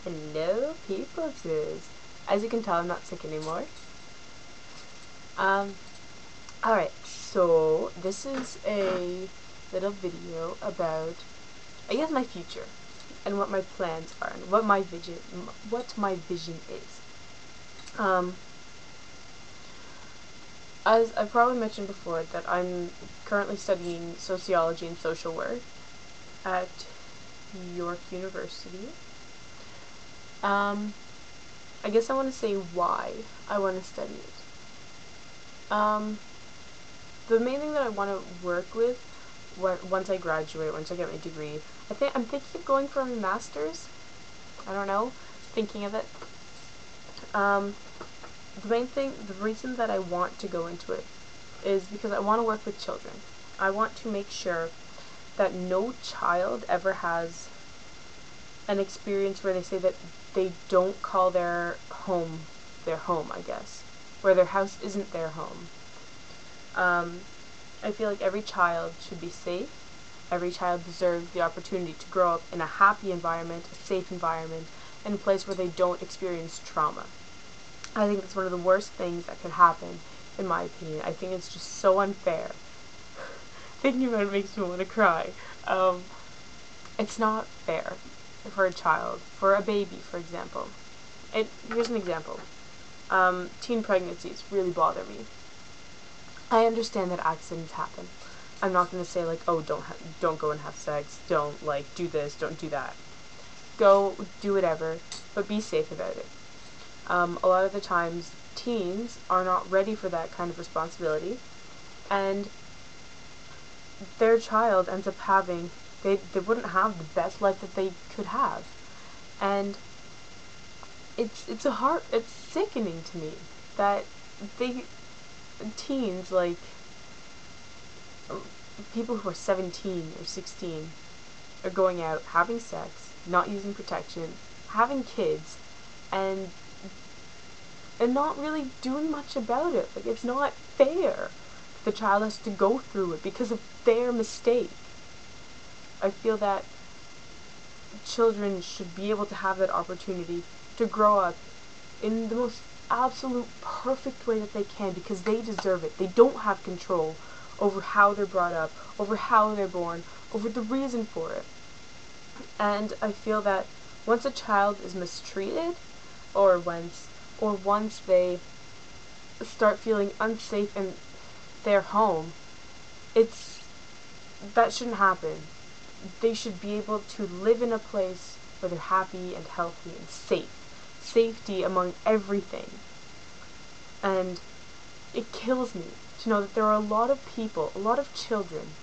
Hello, peopleses. As you can tell, I'm not sick anymore. Alright, so this is a little video about, I guess, my future and what my plans are and what my vision is. As I probably mentioned before, that I'm currently studying sociology and social work at York University. I guess I want to say why I want to study it. The main thing that I want to work with once I graduate, once I get my degree, I'm thinking of going for a master's. I don't know, thinking of it. The reason that I want to go into it is because I want to work with children. I want to make sure that no child ever has an experience where they say that they don't call their home, I guess, where their house isn't their home. I feel like every child should be safe. Every child deserves the opportunity to grow up in a happy environment, a safe environment, in a place where they don't experience trauma. I think that's one of the worst things that could happen, in my opinion. I think it's just so unfair. Thinking about it makes me want to cry. It's not fair for a child, for a baby, for example. Here's an example. Teen pregnancies really bother me. I understand that accidents happen. I'm not going to say, like, oh, don't go and have sex, don't, like, do this, don't do that. Go, do whatever, but be safe about it. A lot of the times, teens are not ready for that kind of responsibility, and their child ends up having, they wouldn't have the best life that they could have. And it's sickening to me that teens, like, people who are 17 or 16 are going out, having sex, not using protection, having kids, and not really doing much about it. Like, it's not fair. The child has to go through it because of their mistake. I feel that children should be able to have that opportunity to grow up in the most absolute perfect way that they can, because they deserve it. They don't have control over how they're brought up, over how they're born, over the reason for it. And I feel that once a child is mistreated, or once they start feeling unsafe in their home, that shouldn't happen. They should be able to live in a place where they're happy and healthy and safe. Safety among everything. And it kills me to know that there are a lot of people, a lot of children,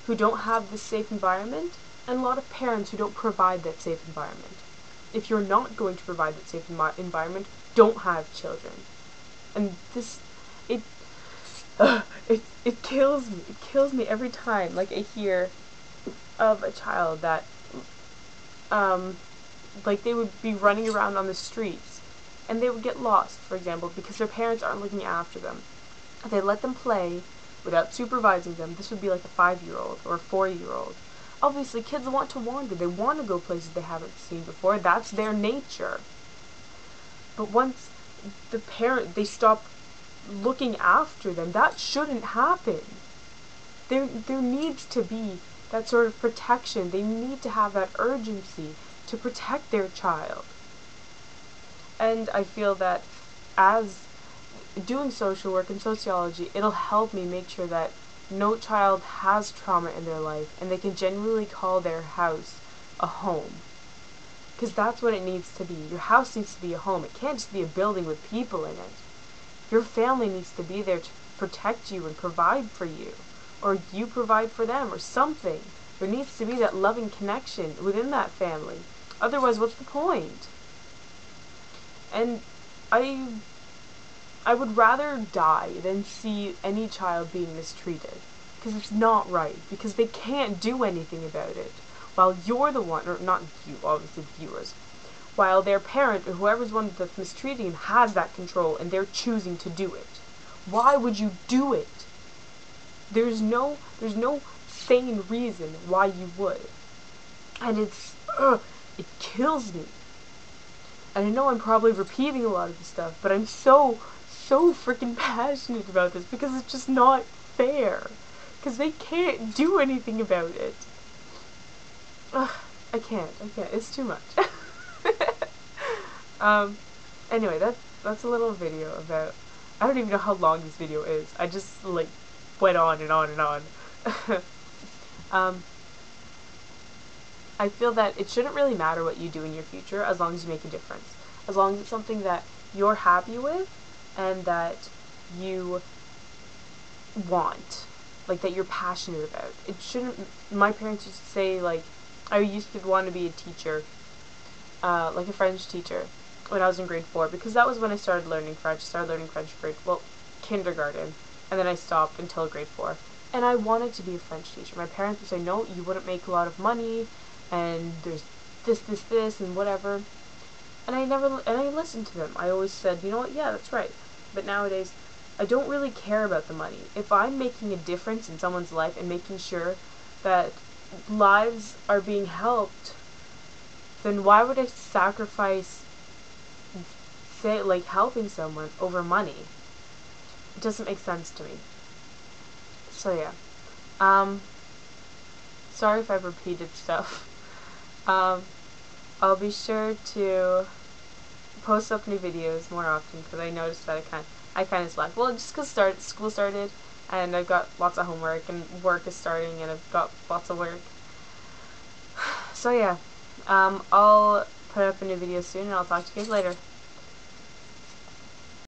who don't have this safe environment, and a lot of parents who don't provide that safe environment. If you're not going to provide that safe environment, don't have children. And it kills me. It kills me every time, like, I hear of a child that, like, they would be running around on the streets, and they would get lost, for example, because their parents aren't looking after them. They let them play without supervising them. This would be like a 5-year-old or a 4-year-old. Obviously, kids want to wander. They want to go places they haven't seen before. That's their nature. But once they stop looking after them, that shouldn't happen. There needs to be that sort of protection. They need to have that urgency to protect their child. And I feel that as doing social work and sociology, it'll help me make sure that no child has trauma in their life, and they can genuinely call their house a home. Because that's what it needs to be. Your house needs to be a home. It can't just be a building with people in it. Your family needs to be there to protect you and provide for you. Or you provide for them, or something. There needs to be that loving connection within that family. Otherwise, what's the point? And I would rather die than see any child being mistreated. Because it's not right. Because they can't do anything about it. While you're the one, or not you, obviously the viewers, while their parent, or whoever's one that's mistreating them, has that control, and they're choosing to do it. Why would you do it? There's no sane reason why you would. And it kills me. And I know I'm probably repeating a lot of this stuff, but I'm so freaking passionate about this because it's just not fair. Because they can't do anything about it. Ugh, I can't. It's too much. Anyway, that's a little video about, I don't even know how long this video is. I just, like, went on and on and on. I feel that it shouldn't really matter what you do in your future as long as you make a difference. As long as it's something that you're happy with and that you want. Like, that you're passionate about. It shouldn't, my parents used to say, like, I used to want to be a teacher, like a French teacher, when I was in grade 4, because that was when I started learning French. I started learning French kindergarten, and then I stopped until grade 4. And I wanted to be a French teacher. My parents would say, no, you wouldn't make a lot of money, and there's this, and whatever. And I listened to them. I always said, you know what, yeah, that's right. But nowadays, I don't really care about the money. If I'm making a difference in someone's life and making sure that lives are being helped, then why would I sacrifice, say, like, helping someone over money? It doesn't make sense to me. So yeah. Sorry if I've repeated stuff. I'll be sure to post up new videos more often because I noticed that I kind of slacked. Well, just because school started and I've got lots of homework and work is starting and I've got lots of work. So yeah, I'll put up a new video soon and I'll talk to you guys later.